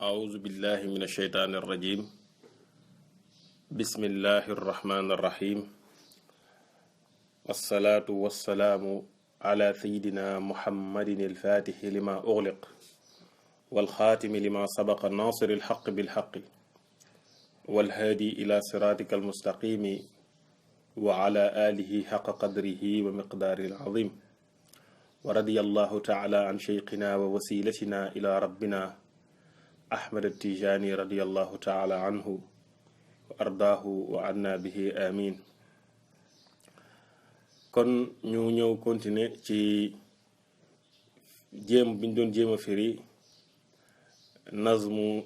أعوذ بالله من الشيطان الرجيم. بسم الله الرحمن الرحيم. والصلاة والسلام على سيدنا محمد الفاتح لما أغلق والخاتم لما سبق الناصر الحق بالحق والهادي إلى صراطك المستقيم وعلى آله حق قدره ومقداره العظيم. ورضي الله تعالى عن شيخنا ووسيلتنا إلى ربنا أحمد التيجاني رضي الله تعالى عنه وأرضاه وعنا به آمين. kon ñu ñëw continuer ci jéem biñ doon jéem a firi nazmu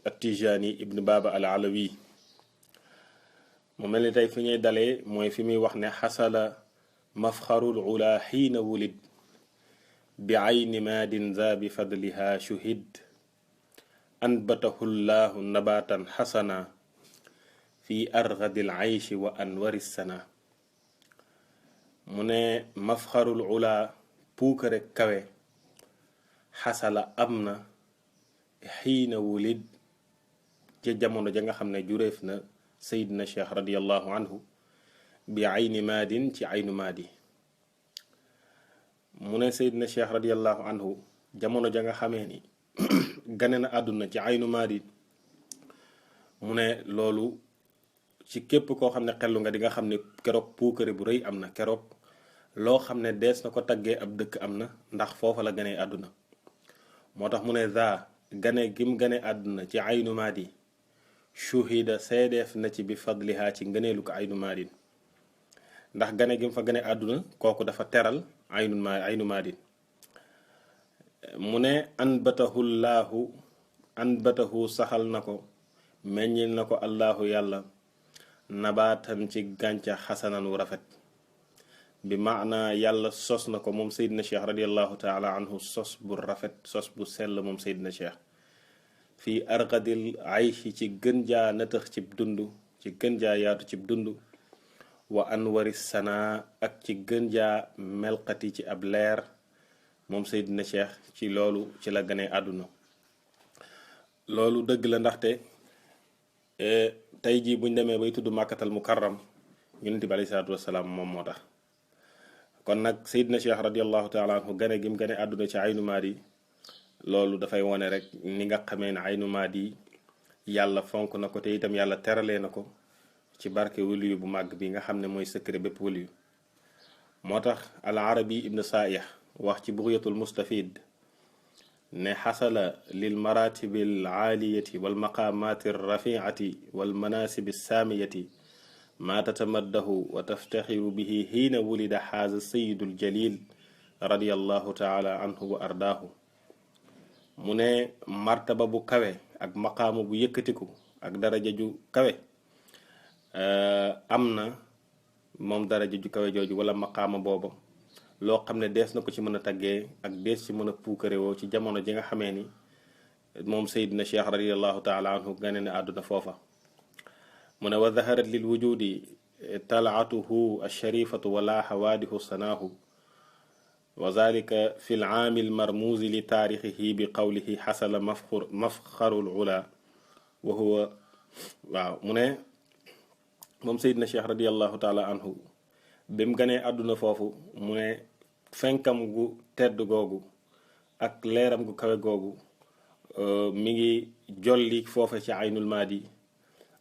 at-Tijani ibn Baba al-Alawi. mu mel ni tey fi ñuy dalee mooy fi muy wax ne xasala mafxarul ula xiina wulid bi ayni maadin za bi fadliha shuhid anbatahu llahu nabatan xasana fi argadil ayshi wa anwari sana. mu ne mafxarul ula puukare kawe xasala am na xiina wulid ca jamono ja nga xam ne jureef na sayidna cheikh radiallahu anhu bi ayni maadin ci aynu maadi. mu ne sayidna cheikh radiallahu anhu jamono ja nga xamee ni gane na àdduna ci aynu maadi. mu ne loolu ci képp koo xam ne xellu nga di nga xam ne keroog puukare bu rëy am na, keroog loo xam ne dees na ko taggee ab dëkk am na, ndax foofa la ganee àdduna. moo tax mu ne za gane gim gane àdduna ci aynu maadi shuhida seedeef na ci bi fadliha ci ngëneelu ko aynu maadin, ndax gane gim fa gane àdduna kooku dafa teral aynu maadin. mu ne anbatahu saxal na ko, meññil na ko allahu yàlla nabaatan ci gàncax xasanan wu rafet. bi maana yàlla sos na ko moom Seydina Cheikh radiallahu taala anhu sos bu rafet, sos bu sell moom Seydina Cheikh fii arqadil ayshi ci gën jaa nëtëx cib dund, ci gën jaa yaatu cib dund, wa anwari sana ak ci gën jaa melqati ci ab leer moom Seydina Cheikh. ci loolu ci la ganee àdduna. loolu dëgg la, ndaxte tey jii buñ demee bay tudd màkkatal mukarram yonent bi alayhi salaatu wasalaam moom moo tax. kon nag Seydina Cheikh radiallahu taala anhu gane gim gane àdduna ci aynu maadi, loolu dafay wone rek ni nga xamee ne aynu maadi yàlla fonk na ko te itam yàlla teralee na ko ci barke waliyu bu màgg bi nga xam ne mooy secret bépp waliyu. moo tax al arabi ibn saih wax ci bughyatul mustafid ne xasala lil maratibi al aaliyati wal maqamati rafiati wal manasibi saamiyati ma tatamaddahu wa taftaxiru bihi xiina wulida xaaza sayidul jalil radiallahu taala anhu wa ardaahu. mu ne martaba bu kawe ak maqaama bu yëkkatiku ak daraja ju kawe am na moom daraja ju kawe jooju wala maqaama booba loo xam ne dees na ko ci mën a taggee ak dees ci mën a puukarewoo ci jamono ji nga xamee ni moom Seydina Cheikh radiallahu taala anhu gane ne àdduna foofa. mu ne wa zaharat lil wujudi talaatuhu alsharifatu wala hawaadihu sanaahu wa zalika fi l aami almarmuuzi li taarixihi bi qawlihi xasala mafxaru l ula wa huwa waaw. mu ne moom Seydina Cheikh radiallahu taala anhu bi mu ganee àdduna foofu, mu ne fenkam gu tedd googu ak leeram gu kawe googu mi ngi jolli foofa ci aynul maadi.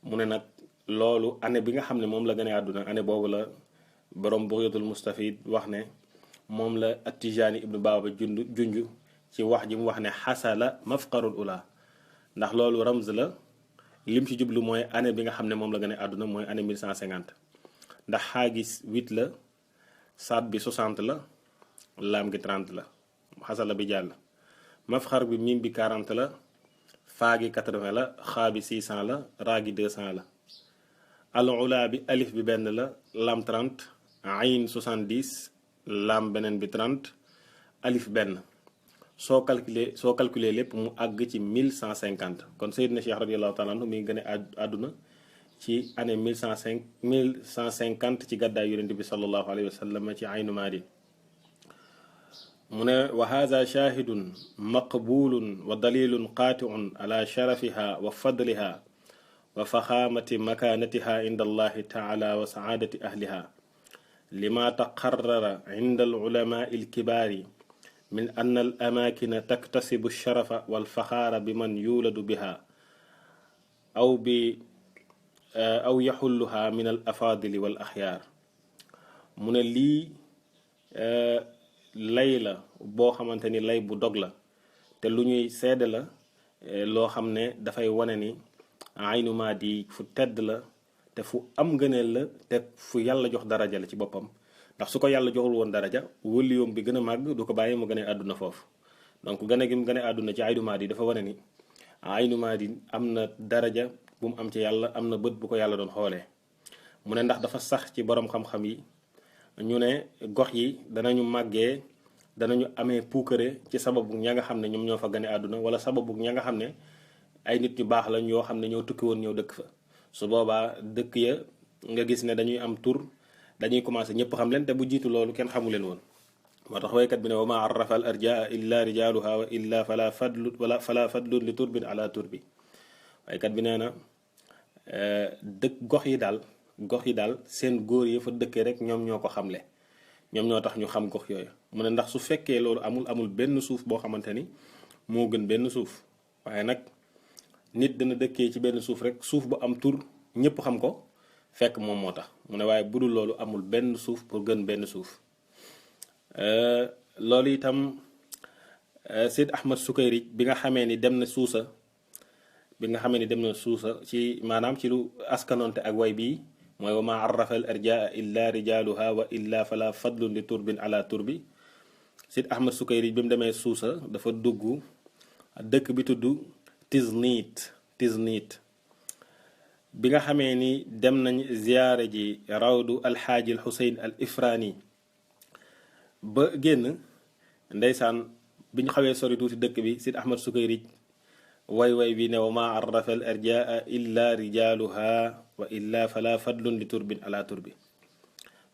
mu ne nag loolu année bi nga xam ne moom la ganee àdduna, année boobu la borom bughyatul mustafid wax ne moom la at-Tijani ibnu Baba junj ci wax ji mu wax ne xasala mafqarul ula, ndax loolu ramz la. lim ci jublu mooy année bi nga xam ne moom la ganee àdduna mooy année 1150, ndax xaagis 8 la, saat bi 60 la, laam gi 30 la, xasala bi jàll. mafxar bi mim bi 40 la, faa gi 80 la, xaa bi 600 la, raa gi 200 la. al ula bi alif bi benn la, lam 30, ayn 70, lam beneen bi 30, alif benn. soo calculer lépp mu àgg ci 1150. kon Seydina Cheikh radiallahu taala anhu mi ngi gën a àdduna ci année 1150 ci gàddaay yonent bi sallallahu alayhi wa sallam ci aynu maadi. mu ne wa haza shahidun maqbulun wa dalilun qatiun ala sharafiha wa fadliha wa faxaamati makanatiha inda allahi taala wa saadati ahliha lima taqarrara inda alulama alkibaari min anna alamakina taktasibu alsharafa walfaxaara biman yuladu biha aw yaxulluha min al afadili wal axyaar. mu ne lii lay la boo xamante ni lay bu dog la te lu ñuy seede la loo xam ne dafay wane ni Aynu Maadi fu tedd la te fu am ngëneel la te fu yàlla jox daraja la ci boppam, ndax su ko yàlla joxul woon daraja wëliyoom bi gën a màgg du ko bàyyi mu gën a àdduna foofu. donc gën gi mu gën a àdduna ci Aynu Maadi dafa wane ni Aynu Maadi am na daraja bu mu am ci yàlla, am na bët bu ko yàlla doon xoolee. mu ne ndax dafa sax ci borom xam-xam yi ñu ne gox yi danañu màggee, danañu amee puukare ci sababu ña nga xam ne ñoom ñoo fa gane àdduna, wala sababu ña nga xam ne ay nit ñu baax lañ yoo xam ne ñoo tukki woon ñëw dëkk fa. su boobaa dëkk ya nga gis ne dañuy am tur, dañuy commencé ñëpp xam leen, te bu jiitu loolu kenn xamu leen woon. moo tax waykat bi ne wa ma arrafa al arjaa illa rijaluha wa illa fala fadlun li turbin ala turbi. waykat bi nee na gox yi daal seen góor yi fa dëkkee rek ñoom ñoo ko xamle, ñoom ñoo tax ñu xam gox yooyu. mu ne ndax su fekkee loolu amul benn suuf boo xamante ni moo gën benn suuf, waaye nag nit dana dëkkee ci benn suuf rek, suuf bu am tur ñëpp xam ko, fekk moom moo tax. mu ne waaye budul loolu amul benn suuf pour gën benn suuf. loolu itam Seyd Ahmad Sukayrij bi nga xamee ni dem na Suusa ci maanaam ci lu askanoonte ak way bii mooy wa ma arrafa al arjaa illa rijaluha wa illa fala fadlun li turbin ala turbi. Seyd Ahmad Sukayrij bi mu demee Suusa dafa dugg dëkk bi tudd Tiznit bi nga xamee ni dem nañ ziyaare ji rawdu alxaaji al Xuseyn al Ifraani ba génn, ndeysaan bi ñu xawee sori tuuti dëkk bi, Seyd Ahmad Sukayrij way bi ne wa ma arrafa al arjaa illa rijaluha wa illa fala fadlun li turbin ala turbi.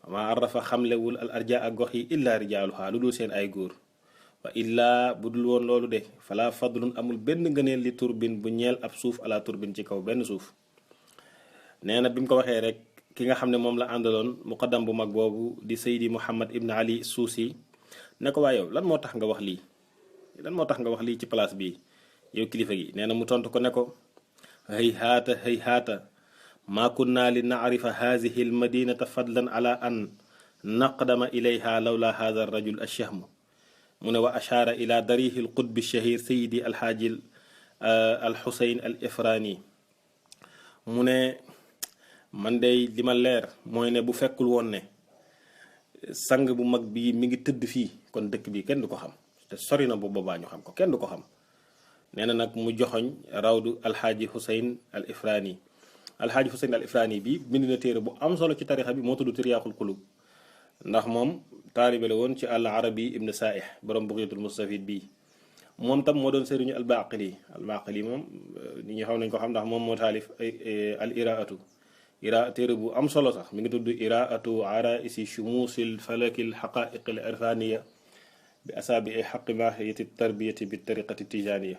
wa ma arrafa xamlewul al arjaa ak gox yi illa rijaluha lu dul seen ay góor, wa illa bu dul woon loolu de fala fadlun amul benn ngëneel li turbin bu ñeel ab suuf ala turbin ci kaw benn suuf. nee na bi mu ko waxee rek ki nga xam ne moom la àndaloon muqaddam bu mag boobu di Seydi Muhammad ibn Ali Suusi ne ko waa yow lan moo tax nga wax lii ci place bii yow kilifa gi. nee na mu tontu ko ne ko hayhaata maa kunna li naarifa haadihi almadinata fadlan ala an naqdama ilayha lawla haada arrajul alchahmu. mu ne wa ashaara ila darihi alqutbi alshahir sayidi alxaaji alxuseyn al ifraani. mu ne man day li ma leer mooy ne bu fekkul woon ne sang bu mag bi mi ngi tëdd fii kon dëkk bi kenn du ko xam, te sori na bu boobaa ñu xam ko, kenn du ko xam. nee na nag mu joxoñ rawdu alxaaji Xuseyn al Ifraani. alxaaji Xuseyn al Ifraani bi bind na téere bu am solo ci tarixa bi, moo tudd Tiryaaxul Qulub, ndax moom taalibe la woon ci al arabi ibn Saaih borom Bughyatul Mustafid bii. moom tam moo doon sëriñu albaqili moom nit ñi xam nañ ko xam ndax moom moo taalif al iraatu téere bu am solo sax mi ngi tudd iraatu araisi shumuusil falakil xaqaiqil irfaniya bi asaabi ay xaqi mahiyati tarbiyati bi tariqati tijaniya.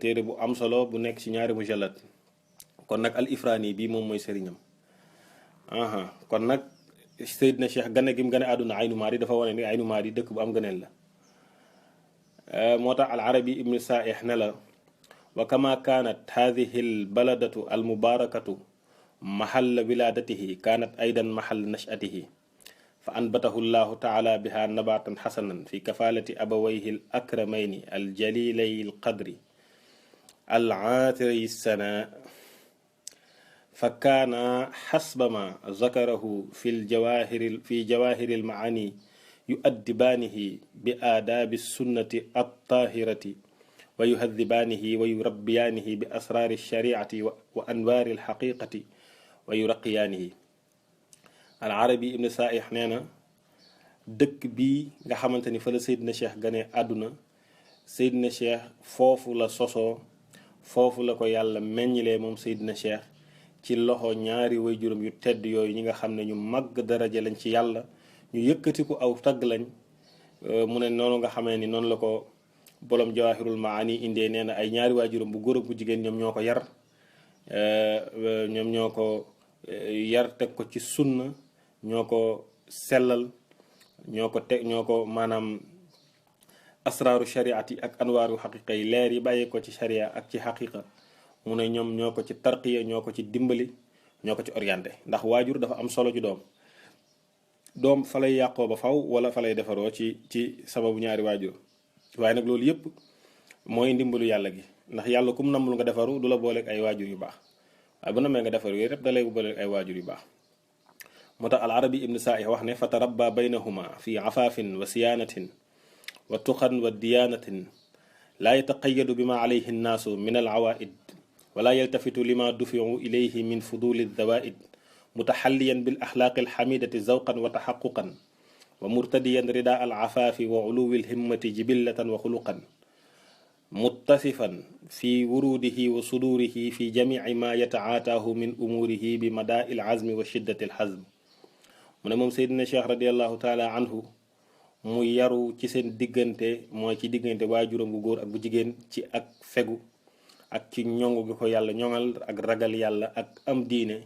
téere bu am solo bu nekk ci ñaari mujallat. kon nag al ifraani bi moom mooy sëriñam. kon nag Seydina Cheikh gane gi mu gane àdduna Aynu Maadi dafa wane ni Aynu Maadi dëkk bu am gëneel la. moo tax al arabi ibnu Saaih ne la wa kama kaanat haadihi al baladatu al mubarakatu mahalla wilaadatihi kaanat aydan mahalla nachatihi fa anbatahu llahu taala biha nabatan xasanan fi kafaalati abawayhi al akramayni al jalilay al qadri al aatiri sana fa kaana xasbama zakarahu fi jawahiri al maani yuaddibaanihi bi aadaabi sunnati attaahirati wa yuhadibaanihi wa yurabbiyaanihi bi asraari shariati wa anwaari alxaqiqati wa yuraqiyaanihi. al arabi ibn Saaih nee na dëkk bii nga xamante ni fa la Seydina Cheikh gane àdduna, Seydina Cheikh foofu la sosoo, foofu la ko yàlla meññilee moom Seydina Cheikh ci loxo ñaari waajuram yu tedd yooyu ñi nga xam ne ñu màgg daraja lañ ci yàlla, ñu yëkkati ko aw tagg lañ, mu ne noonu nga xamee ni noonu la ko bolom Jawahirul Maani indee nee na ay ñaari waajuram bu góor ak bu jigéen ñoom ñoo ko yar ñoom ñoo ko yar teg ko ci sunna ñoo ko sellal ñoo ko maanaam asraaru shariati ak anwaaru xaqiqa yi leer yi bàyyee ko ci sharia ak ci xaqiqa mu ne ñoom ñoo ko ci tarqiya ñoo ko ci dimbali ñoo ko ci orienté ndax waajur dafa am solo ci doom fa lay yàqoo ba faw wala fa lay defaroo ci sababu ñaari waajur waaye nag loolu yëpp mooy ndimbalu yàlla gi ndax yàlla kum nammul nga defaru du la booleeg ay waajur yu baax waaye bu namee nga defaru yooyu yëpp da lay booleeg ay waajur yu baax moo tax al arabi ibn saih wax ne fa tarabba baynahuma fi afaafin wa siyaanatin wa tuqan wa diyaanatin laa yataqayadu bima alayhi nnaasu min al awaid wala yaltafitu lima dufiu ilayhi min fuduli dawaid mutaxalliyan bil axlaaqi alxamidati zawqan wa taxaquqan wa murtadiyan rida al afaafi wa uluwi lhimmati jibillatan wa xuluqan muttasifan fi wurudihi wa sudurihi fi jamici ma yatacaataahu min umuurihi bi madaa il azmi wa shiddati alxazm mu ne moom Seydina Cheikh radiallahu taala anhu mu yaru ci seen diggante mooy ci diggante waajuram bu góor ak bu jigéen ci ak fegu ak ci ñongu gi ko yàlla ñoŋal ak ragal yàlla ak am diine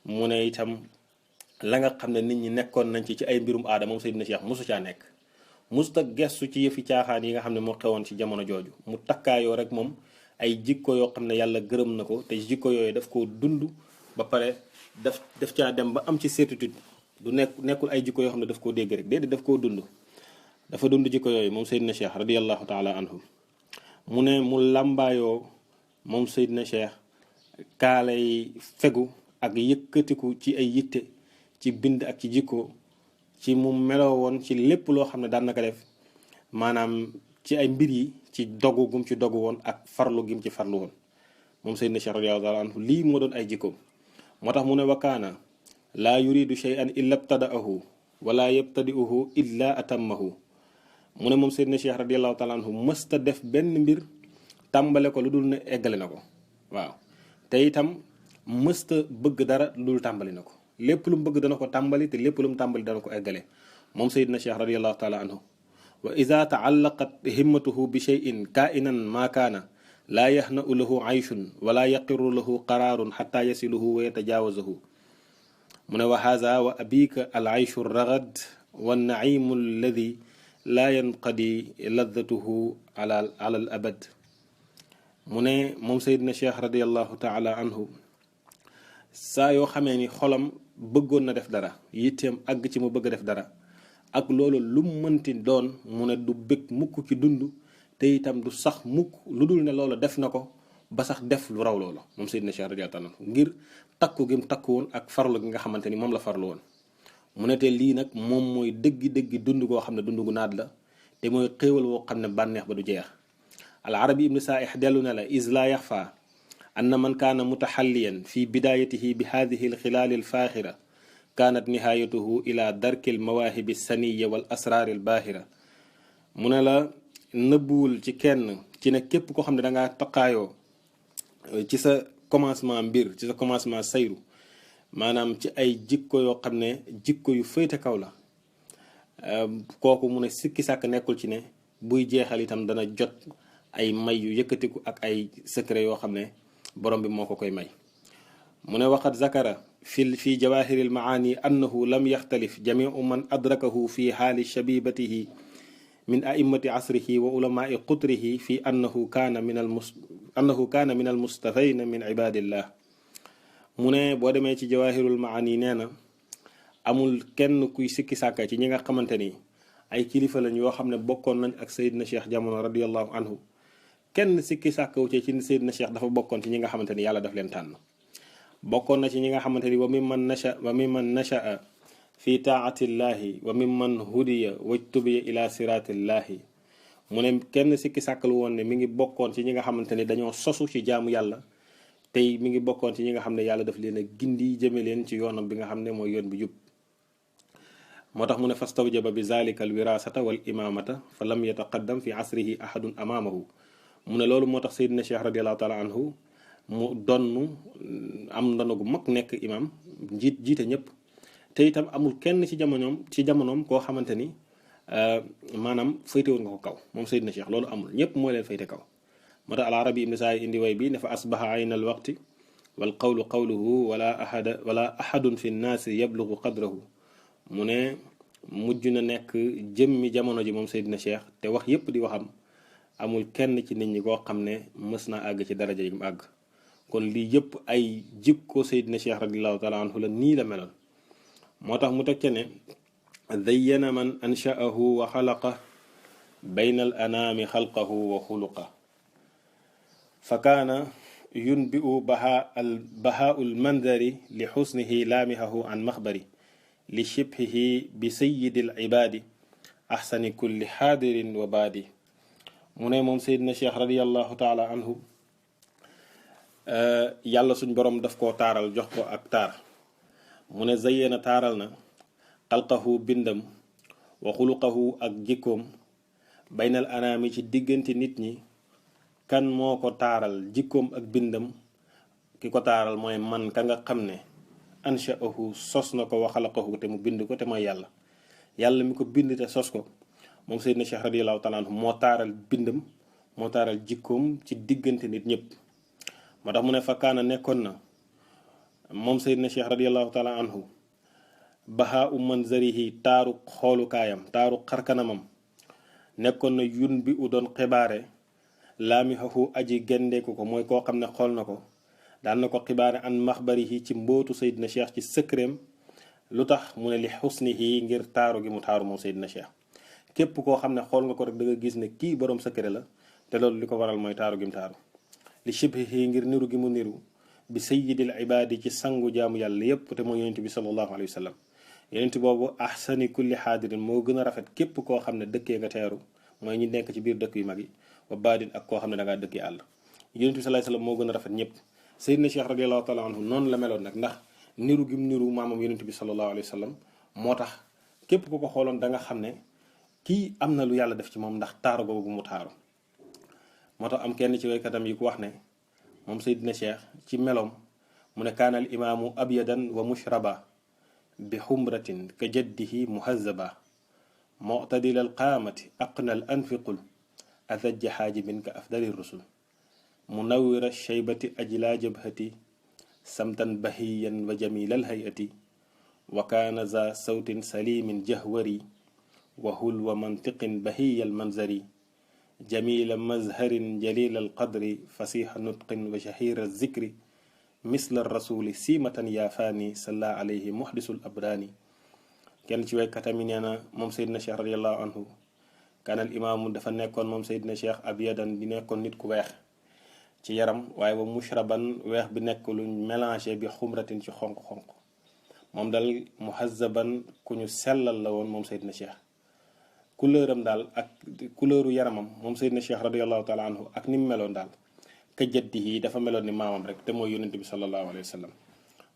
mu ne itam la nga xam ne nit ñi nekkoon nañ ci ay mbirum aada moom Seydina Cheikh mosu caa nekk musta gestu ci yëfi caaxaan yi nga xam ne moo xewoon ci jamono jooju mu takkaayoo rek moom ay jikko yoo xam ne yàlla gërëm na ko te jikko yooyu daf koo dund ba pare daf caa dem ba am ci certitude du nekkul ay jikko yoo xam ne daf koo dégg rek déedéet daf koo dund dafa dund jikko yooyu moom Seydina Cheikh radiallahu taala anhu mu ne mu làmbaayoo moom Seydina Cheikh kaalay fegu ak yëkkatiku ci ay yitte ci bind ak ci jikko ci mu meloo woon ci lépp loo xam ne daan na ko def maanaam ci ay mbir yi ci dogu gum ci dogu woon ak farlu gim ci farlu woon moom Seydina Cheikh radiyallahu anhu lii moo doon ay jikkoom moo tax mu ne wakaana laa yuridu shay'an illa ibtada'ahu wala yabtadi'uhu illa atammahu mu ne moom Seydina Cheikh radiyallahu taala anhu mësta def benn mbir tàmbale ko lu dul ne eggale na ko waaw te itam mësta bëgg dara lu dul tàmbali na ko lépp lu mu bëgg dana ko tàmbali te lépp lu mu tàmbali dana ko eggale moom Seydina Cheikh radiyallahu taala anhu wa ida taallaqat himmatuhu bi cheyin kainan maa kaana laa yahna'u lahu ayshun wala yaqiru lahu qaraarun xata yasiluhu wa yatajaawazahu mu ne wa haza wa abika al ayshu ragad wa naimu alladi laa yanqadi ladatuhu ala al abad mu ne moom Seydina Cheikh radiyallahu taala anhu saa yoo xamee ni xolam bëggoon na def dara yitteem àgg ci mu bëgg a def dara ak loolu lu mu mënti doon mu ne du bëgg mukk ci dund te itam du sax mukk lu dul ne loolu def na ko ba sax def lu raw loolu moom Seydina Cheikh radiyallahu anhu ngir takku gi mu takku woon ak farlu gi nga xamante ni moom la farlu woon mu ne te lii nag moom mooy dëggi dund goo xam ne dund gu naat la te mooy xéewal woo xam ne bànneex ba du jeex al arabi ibnu saaih dellu ne la is la yaxfa anna man kaana mutaxalliyan fi bidayatihi bi hadihi alxilaali alfaaxira kaanat nihaayatuhu ila darki almawaahibi saniya wal asraari albaahira mu ne la nëbbuwul ci kenn ci ne képp koo xam ne dangaa taqaayoo ci sa commencement mbir ci sa commencement sayru maanaam ci ay jikko yoo xam ne jikko yu féete kaw la kooku mu ne sikki sàkk nekkul ci ne buy jeexal itam dana jot ay may yu yëkkatiku ak ay secret yoo xam ne borom bi moo ko koy may mu ne waqad zakara fi jawahiri almaani annahu lam yaxtalif jamiu man adrakahu fi xaali shabibatihi min a'immati asrihi wa ulamaai qutrihi fi annahu kaana min almustafayna min ibadillah mu ne boo demee ci jawahirul maani nee na amul kenn kuy sikki sàkka ci ñi nga xamante ni ay kilifa lañ yoo xam ne bokkoon nañ ak Seydina Cheikh jamono radiyallahu anhu kenn sikki sàkkawu ci Seydina Cheikh dafa bokkoon ci ñi nga xamante ni yàlla daf leen tànn bokkoon na ci ñi nga xamante ni wa mimman nasha'a fi taatillahi wa mimman hudiya wajtubiya ila siratillahi mu ne kenn sikki sàkkalu woon ne mi ngi bokkoon ci ñi nga xamante ni dañoo sosu ci jaamu yàlla tey mi ngi bokkoon ci ñi nga xam ne yàlla daf leen a gindi jëme leen ci yoonam bi nga xam ne mooy yoon bi jub moo tax mu ne fastawjaba bi zalika al wirasata wal imamata fa lam yataqaddam fi asrihi ahadun amaamahu mu ne loolu moo tax Seydina Cheikh radiallahu taala anhu mu donn am ndono gu mag nekk imam jiite ñëpp te itam amul kenn ci jamonoom koo xamante ni maanaam féytewoon nga ko kaw moom Seydina Cheikh loolu amul ñëpp moo leen féyte kaw moo tax al-Arabi ibn Saay indi way bi ne fa asbaha ayna al waqti wal qawlu qawluhu wala ahadun fi nnaasi yablugu qadrahu mu ne mujj na nekk jëmmi jamono ji moom Seydina Cheikh te wax yépp di waxam amul kenn ci nit ñi koo xam ne mës naa àgg ci daraja yi mu àgg kon lii yëpp ay jikko Seydina Cheikh radiallahu taala anhu la nii la meloon moo tax mu teg ca ne zayyana man ansha'ahu wa xalaqa bayna al anaami xalqahu wa xuluqa fa kaana yunbi'u bahaa'u lmanzari li xusnihi laamihahu an maxbari li shibhihi bi sayyidi al ibaadi axsani kulli xaadirin wa baadi mu ne moom Seydina Cheikh radiallahu taala anhu yàlla suñ borom daf koo taaral jox ko ak taar mu ne zayyana taaral na xalqahu bindam wa xuluqahu ak jikkoom baynal anaami ci diggante nit ñi kan moo ko taaral jikkoom ak bindam ki ko taaral mooy man ka nga xam ne ansha'ahu sos na ko wa xalaqahu te mu bind ko te mooy yàlla yàlla mi ko bind te sos ko moom Seydina Cheikh radiallahu taala anhu moo taaral bindam moo taaral jikkoom ci diggante nit ñëpp moo tax mu ne fakkaana nekkoon na moom Seydina Cheikh radiallahu taala anhu bahaa u manzarihi taaru xoolukaayam taaru xarkanamam nekkoon na yun bi u doon xibaare laamihahu aji gendeeku ko mooy koo xam ne xool na ko daan na ko xibaare an maxbarihi ci mbootu Seydina Cheikh ci sëkkëreem lu tax mu ne li xusnihi ngir taaru gi mu taaru moom Seydina Cheikh képp koo xam ne xool nga ko rek da nga gis ne kii boroom sëkkëre la te loolu li ko waral mooy taaru gi mu taaru li shibhihi ngir niru gi mu niru bi sayyidil ibaadi ci sangu jaamu yàlla yépp te mooy yonent bi sallallahu alayhi wa sallam yonent boobu ahsani kulli xaadirin moo gën a rafet képp koo xam ne dëkkee nga teeru mooy ñi nekk ci biir dëkk yu mag yi wa baadin ak koo xam ne da ngaa dëkkee àll yonent bi sallallahu alayhi wa sallam moo gën a rafet ñëpp Seydina Cheikh radiallahu taala anhu noonu la meloon nag ndax niru gi mu niru maamam yonent bi sallallahu alayhi wa sallam moo tax képp ku ko xooloon da nga xam ne kii am na lu yàlla def ci moom ndax taaru googu mu taaru moo tax am kenn ci waykatam yi ku wax ne moom Seydina Cheikh ci meloom mu ne kaanal imaamu abyadan wa mushraba bi xumratin ka jaddihi muhazaba mu'tadil al qaamati aqna al anfiqul azajja xaajibin ka afdali rusul munawwira shaybati ajla jabhati samtan bahiyan wa jamilal hayati wa kaana za sawtin salimin jahwari wa hulwa mantiqin bahiyal manzari jamila mazharin jalilal qadri fasiha nutqin wa shahira zikri misla rasuli simatan yaafaani salla alayhi muhdisul abraani kenn ci waykatam yi nee na moom Seydina Cheikh radiallahu anhu kaanal imaamu dafa nekkoon moom Seydina Cheikh abyadan di nekkoon nit ku weex ci yaram waaye ba mushraban weex bi nekk luñ mélangé bi xumratin ci xonq-xonq moom dal muhazaban ku ñu sellal la woon moom Seydina Cheikh couleur am daal ak couleuru yaramam moom Seydina Cheikh radiallahu taala anhu ak ni mu meloon daal ka jaddihi dafa meloon ni maamam rek te mooy yonent bi sallallahu alayhi wa sallam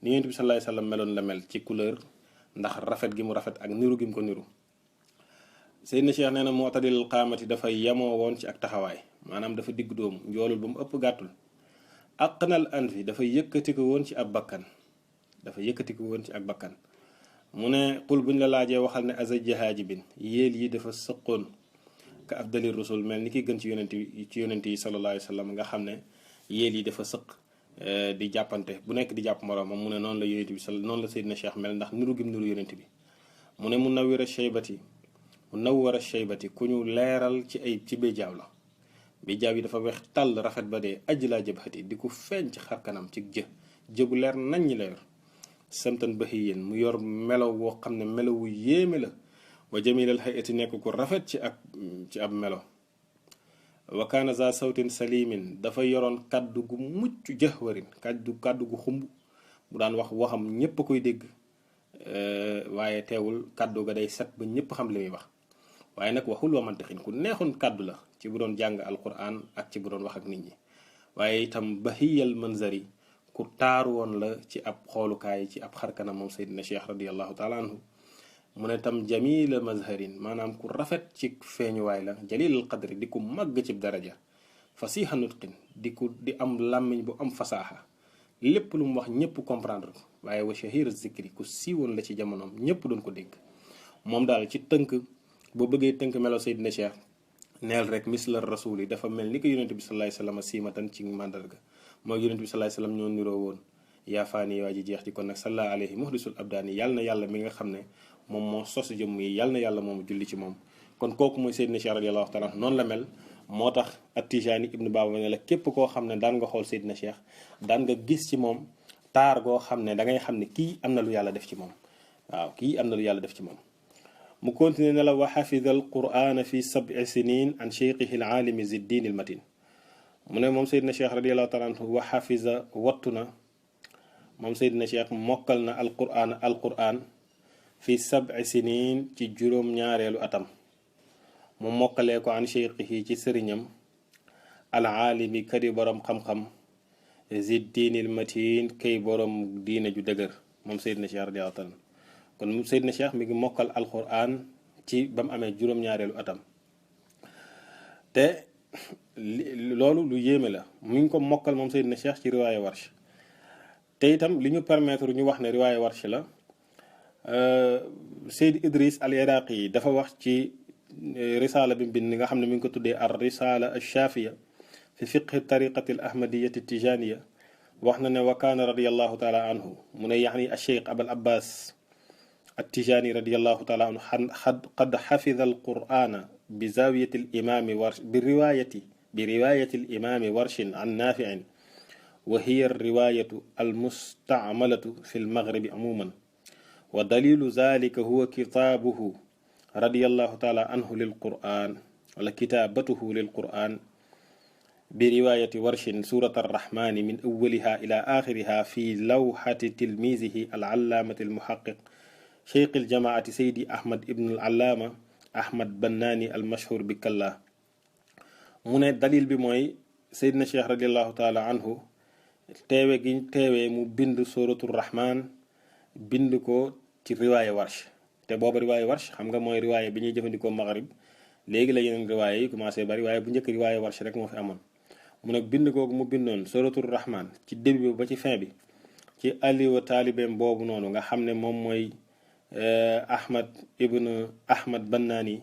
ni yonent bi sallallahu alayhi wa sallam meloon la mel ci couleur ndax rafet gi mu rafet ak niru gi mu ko niru Seydina Cheikh nee na mu'tadilal qaamati dafa yemoo woon ci ak taxawaay maanaam dafa digg doomu njoolul ba mu ëpp gàttul aqnal anfi dafa yëkkati ko woon ci ab bakkan dafa yëkkati ko woon ci ak bakkan mu ne xul buñ la laajee waxal ne azajja haajibin yéel yi dafa sëqoon ka afdali rusul mel ni ki gën ci yonent yi sallallahu alayhi wa sallam nga xam ne yéel yi dafa sëq di jàppante bu nekk di jàpp moroomam mu ne noonu la yonent bi noonu la Seydina Cheikh mel ndax niru gim niru yonent bi mu ne munawwira shaybati ku ñu leeral ci ay ci béjaaw la béjaaw yi dafa weex tàll rafet ba dee ajlaa jabhati di ko feeñ ci xar kanam ci jëbu leer nañ ñi la yor samtan bahiyan mu yor melaw woo xam ne melaw wu yéeme la wa jamilal hayati nekk ku rafet ci ab melo wa kaana za sawtin salimin dafa yoroon kaddu gu mucc jahwarin kaddu gu xumb bu daan wax waxam ñépp a koy dégg waaye teewul kaddu ga day set ba ñépp xam li muy wax waaye nag waxul wa mantixin ku neexoon kaddu la ci bu doon jàng alquran ak ci bu doon wax ak nit ñi waaye itam bahiyal manzari ku taaru woon la ci ab xoolukaay ci ab xarkanam moom Seydina Cheikh radiallahu taala anhu mu ne tam jamila mazharin maanaam ku rafet ci feeñuwaay la jalilal qadri di ku màgg ci daraja fasiha nutqin di am làmmiñ bu am fasaaxa lépp lu mu wax ñëpp comprendre ko waaye wa shahira zikri ku siiwoon la ci jamonoom ñëpp doon ko dégg moom daal ci tënk boo bëggee tënk melo Seydina Cheikh neel rek misla rasul yi dafa mel ni ko yonent bi sallallahu alayhi wasallam siimatan ci màndarga mooy yonent bi sallallahu alayhi wasallam ñoo niroo woon yaa faani waa ji jeex ci kon nag salla alayhi muhdisul abdaani yàlla na yàlla mi nga xam ne moom moo sos jëmm yi yàlla na yàlla moom julli ci moom kon kooku mooy Seydina Cheikh radiyallahu taala noonu la mel moo tax at-Tijaani ibnu Baaba ne la képp koo xam ne daan nga xool Seydina Cheikh daan nga gis ci moom taar goo xam ne da ngay xam ne kii am na lu yàlla def ci moom waaw kii am na lu yàlla def ci moom mu continué ne la wa xafida al qur'ana fi 7 sinin an cheikhihi al aalimi ziddin al matin mu ne moom Seydina Cheikh radiyallahu taala anhu wa xafisa wattu na moom Seydina Cheikh mokkal na alqur'an fi 7 sinin ci juróom-ñaareelu atam mu mokkalee ko an cheikhihi ci sëriñam al aalimi kadi borom xam-xam ziddin al matin kay borom diine ju dëgër moom Seydina Cheikh radiyallahu taala kon Seydina Cheikh mi ngi mokkal alquran ci ba mu amee juróom-ñaareelu atam te loolu lu yéeme la mi ngi ko mokkal moom Seydina Cheikh ci riwaaya Warsh te itam li ñu permettre ñu wax ne riwaaya Warsh la Seyd Idris al Iraqi yi dafa wax ci risaala bi bind nga xam ne mi ngi ko tuddee ar risala al shafiya fi fiqhi tariqati al ahmadiyati tijaniya wax na ne wa kaana radiyallahu taala anhu mu ne yaani al cheikh abul abbas التجاني رضي الله تعالى عنه قد حفظ القرآن بزاوية الإمام ورش برواية الإمام ورش عن نافع وهي الرواية المستعملة في المغرب عموما ودليل ذلك هو كتابه رضي الله تعالى عنه للقرآن ولا كتابته للقرآن برواية ورش سورة الرحمن من أولها إلى آخرها في لوحة تلميذه العلامة المحقق شيخ الجماعة سيدي أحمد ابن العلامة أحمد بناني المشهور بكلا من الدليل بموي سيدنا الشيخ رضي الله تعالى عنه teewe mu bind suratul rahman bind ko ci riwaaya Warsh te booba riwaaya Warsh xam nga mooy riwaaya bi ñuy jëfandikoo maghrib léegi la yeneen riwaaya yi commencé bari waaye bu njëkk riwaaya Warsh rek moo fi amoon mu nag bind kooku mu bindoon suratul rahman ci début ba ci fin bi ci aliwa taalibeem boobu noonu nga xam ne moom mooy Ahmad ibn Ahmad Bannaani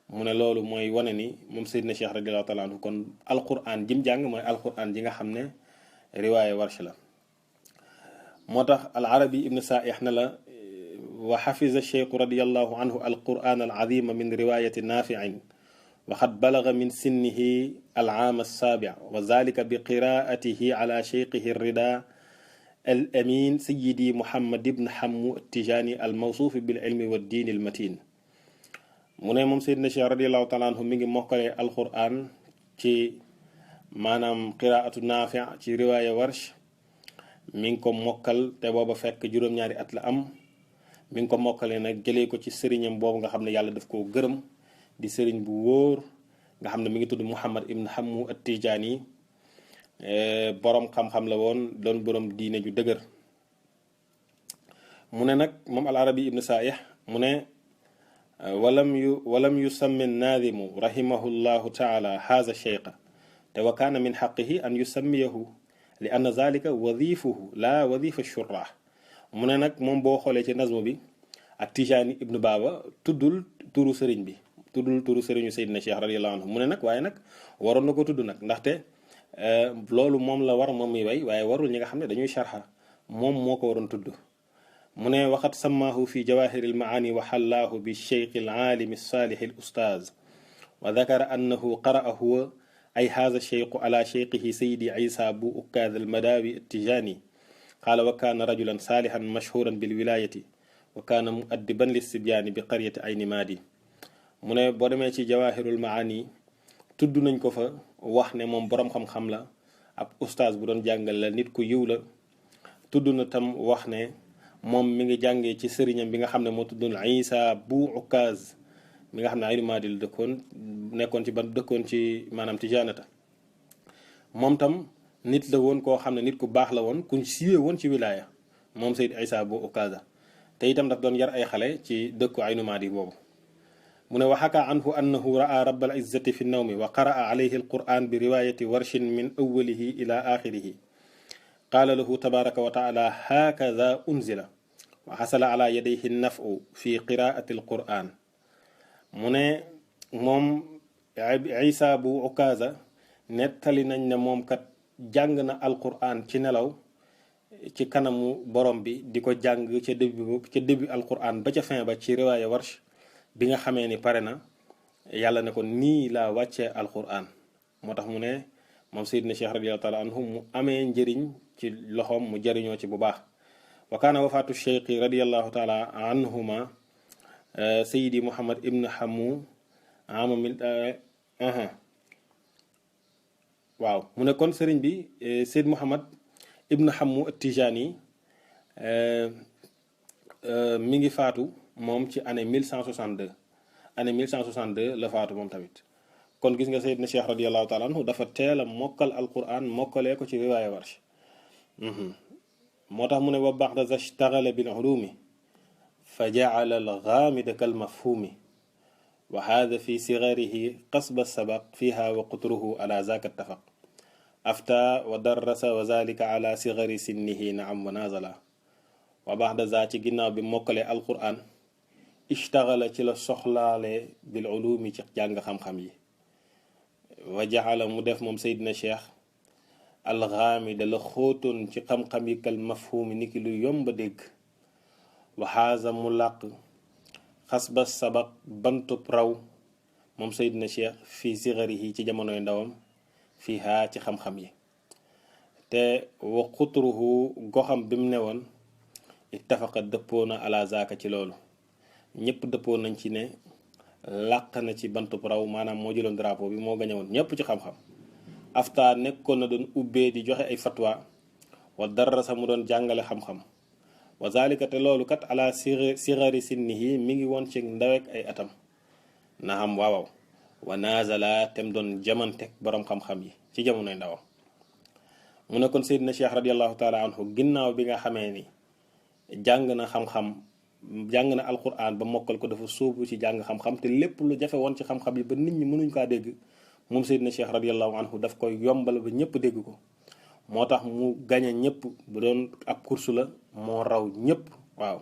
mu ne loolu mooy wane ni moom Seydina Cheikh radiyallahu taala anhu kon alquran jim jàng mooy alquran ji nga xam ne riwaaya Warsh la moo tax al arabi ibn Saih na la wa xafiza cheikh radiyallahu anhu alquran al azima min riwayati nafiin wa qad balaga min sinnihi al aam as-sabi' wa zalika bi qiraatihi ala cheikhihi rida الأمين سيدي محمد بن حمو التجاني الموصوف بالعلم والدين المتين mu ne moom Seydina Cheikh radiyallahu taala anhu mi ngi mokkale alquran ci maanaam qiraatu Naafi' ci riwaaya Warsh mi ngi ko mokkal te booba fekk juróom-ñaari at la am mi ngi ko mokkale nag jëlee ko ci sëriñam boobu nga xam ne yàlla daf koo gërëm di sëriñ bu wóor nga xam ne mi ngi tudd Muhammad ibn Hammu at-Tijani borom xam-xam la woon doon borom diine ju dëgër mu ne nag moom al arabi ibn Saih mu ne walam yusammi naadimu rahimahullahu taala haza cheikha te wa kaana min xaqihi an yusammiyahu li anna zalika wadifuhu la wadifa shurrah mu ne nag moom boo xoolee ci nazmu bi ak Tijani ibnu Baaba tuddul turu sëriñ bi tuddul turu sëriñu Seydina Cheikh radiyallahu anhu mu ne nag waaye nag waroon na ko tudd nag ndaxte loolu moom la war moom muy way waaye warul ñi nga xam ne dañuy sharxa moom moo ko waroon tudd mu ne waxat sammaahu fi jawahiri almaani wa xallaahu bi cheikh alaalimi saalih al ustaaz wa dakara annahu qaraa huwa ay haza cheikhu ala cheikhihi sayidi isa bu ukkaaz almadawi attijani qaala wa kaana rajulan saalihan mashhuran bilwilayati wa kaana muaddiban lissibyaani bi qaryati ayni maadi mu ne boo demee ci jawahirul maani tudd nañ ko fa wax ne moom boroom xam-xam la ab ustaaz bu doon jàngal la nit ku yiw la tudd na tam wax ne moom mi ngi jàngee ci sëriñam bi nga xam ne moo tuddoon Isa bu Ukaz mi nga xam ne aynu maadi la dëkkoon nekkoon ci ban dëkkoon ci maanaam Tijaanata moom tam nit la woon koo xam ne nit ku baax la woon kuñ siiwee woon ci wilaaya moom Seyd Isa bu Ukaza te itam daf doon yar ay xale ci dëkku aynu maadi boobu mu ne wa xaka anhu annahu raa rabbal izzati fi nawmi wa qaraa alayhi alquran bi riwayati warshin min awwalihi ila axirihi qaala lahu tabaraka wa taala hakada unzila wa xasala ala yadayhi nafu fi qiraati alquran mu ne moom Isa bu Ukaza nettali nañ ne moom kat jàng na alquran ci nelaw ci kanamu borom bi di ko jàng ca début alquran ba ca fin ba ci riwaaya Warsh bi nga xamee ni pare na yàlla ne ko nii laa wàccee alquran moo tax mu ne moom Seydina Cheikh radiyallahu taala anhu mu amee njëriñ ci loxoom mu jëriñoo ci bu baax wa kaana wafaatu cheikhi radiyallahu taala anhuma sayidi Muhammad ibn Hamu ama waaw mu ne kon sëriñ bi Seyd Muhammad ibn Hamu Tijani mi ngi faatu moom ci année 1162 année 1162 la faatu moom tamit kon gis nga Seydina Cheikh radiyallahu taala anhu dafa teel a mokkal alquran mokkalee ko ci riwaaya Warsh moo tax mu ne wa ba'da za ishtaghala bil ulumi fa ja'ala al ghamida kal mafhumi wa hadha fi sigharihi qasba sabaq fiha wa qutruhu ala zaka ittafaq afta wa darrasa wa zalika ala sighari sinnihi na'am wa nazala wa ba'da za ci ginnaaw bi mokkalee alquran ishtaghala ci la soxlaale bil ulumi ci jàng xam-xam yi wa jaxala mu def moom Seydina Cheikh alxaamida la xóotoon ci xam-xam yi kal mafhumi ni ki lu yomba dégg waxaasa mu làq xasba sabaq bantub raw moom Seydina Cheikh fii sigarihi ci jamonoy ndawam fii haa ci xam-xam yi te wa xutruhu goxam bi mu newoon ittafaqa dëppoo na ala zaaka ci loolu ñëpp dëppoo nañ ci ne làq na ci bantub raw maanaam moo jëloon drapeau bi moo gañewoon ñëpp ci xam-xam afta nekkoon na doon ubbee di joxe ay fatwa wa darasa mu doon jàngale xam-xam wa zalika te loolu kat ala sigari sinnihi mi ngi woon ci ndawek ay atam na xam waawaw wa nazala tem doon jamantek borom xam-xam yi ci jamonoy ndawam mu ne kon Seydina Cheikh radiallahu taala anhu ginnaaw bi nga xamee ni jàng na xam-xam jàng na alquran ba mokkal ko dafa sóobu ci jàng xam-xam te lépp lu jafe woon ci xam-xam yi ba nit ñi mënuñ kaa dégg moom Seydina Cheikh radiallahu anhu daf koy yombal ba ñëpp dégg ko moo tax mu gañe ñëpp bu doon ab course la moo raw ñëpp waaw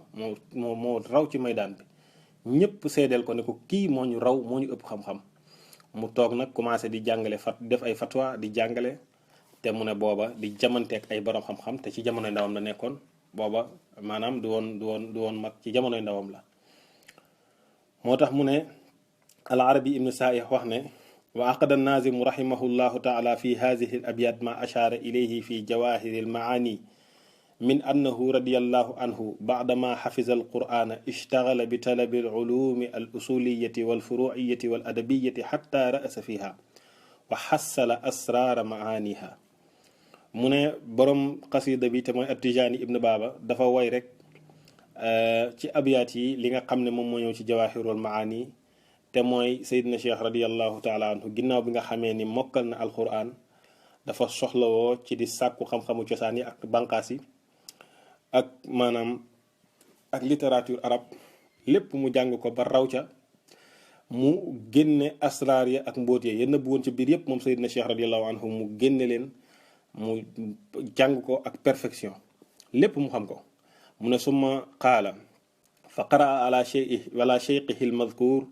moo raw ci maydaan bi ñëpp seedeel ko ne ko kii moo ñu raw moo ñu ëpp xam-xam mu toog nag commencé di jàngale def ay fatwa di jàngale te mu ne booba di jamanteek ay borom xam-xam te ci jamonoy ndawam la nekkoon booba maanaam du woon mag ci jamonoy ndawam la moo tax mu ne al arabi ibnu saih wax ne wa aqada nazimu rahimahullahu taala fi hadihi al abyat ma ashara ilayhi fi jawahiri al maani min annahu radiyallahu anhu ba'dama hafiza al qur'ana ishtaghala bi talabi al ulumi al usuliyati wal furu'iyati wal adabiyati hatta ra'asa fiha wa hassala asrara maaniha mu ne borom xasida bi te mooy At-Tijani ibn Baba dafa woy rek ci abyaat yi li nga xam ne moom moo ñëw ci jawahirul maani te mooy Seydina Cheikh radiallahu taala anhu ginnaaw bi nga xamee ni mokkal na alquran dafa soxlawoo ci di sàkku xam-xamu cosaan yi ak banqaas yi ak maanaam ak littérature arabe lépp mu jàng ko ba raw ca mu génne asraar ya ak mbóot ya yenn bu woon ci biir yépp moom Seydina Cheikh radiallahu anhu mu génne leen mu jàng ko ak perfection lépp mu xam ko mu ne summa qaala fa qaraa ala cheikhihi almadkur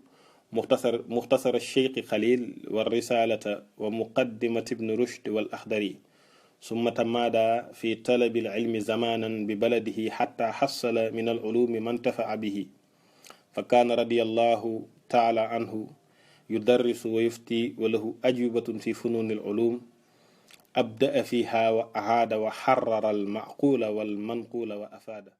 muxtasar cheikhi Khalil wa risalata wa muqaddimat ibn Rushd wal Akhdari summa tamaada fi talabi alilmi zamanan bi baladihi xatta xassala min alulumi man tafaa bihi fa kaana radiyallahu taala anhu yudarrisu wa yufti wa lahu ajwibatun fi fununi alulum abdaa fiha wa ahaada wa xarara almaqula walmanqula wa afaada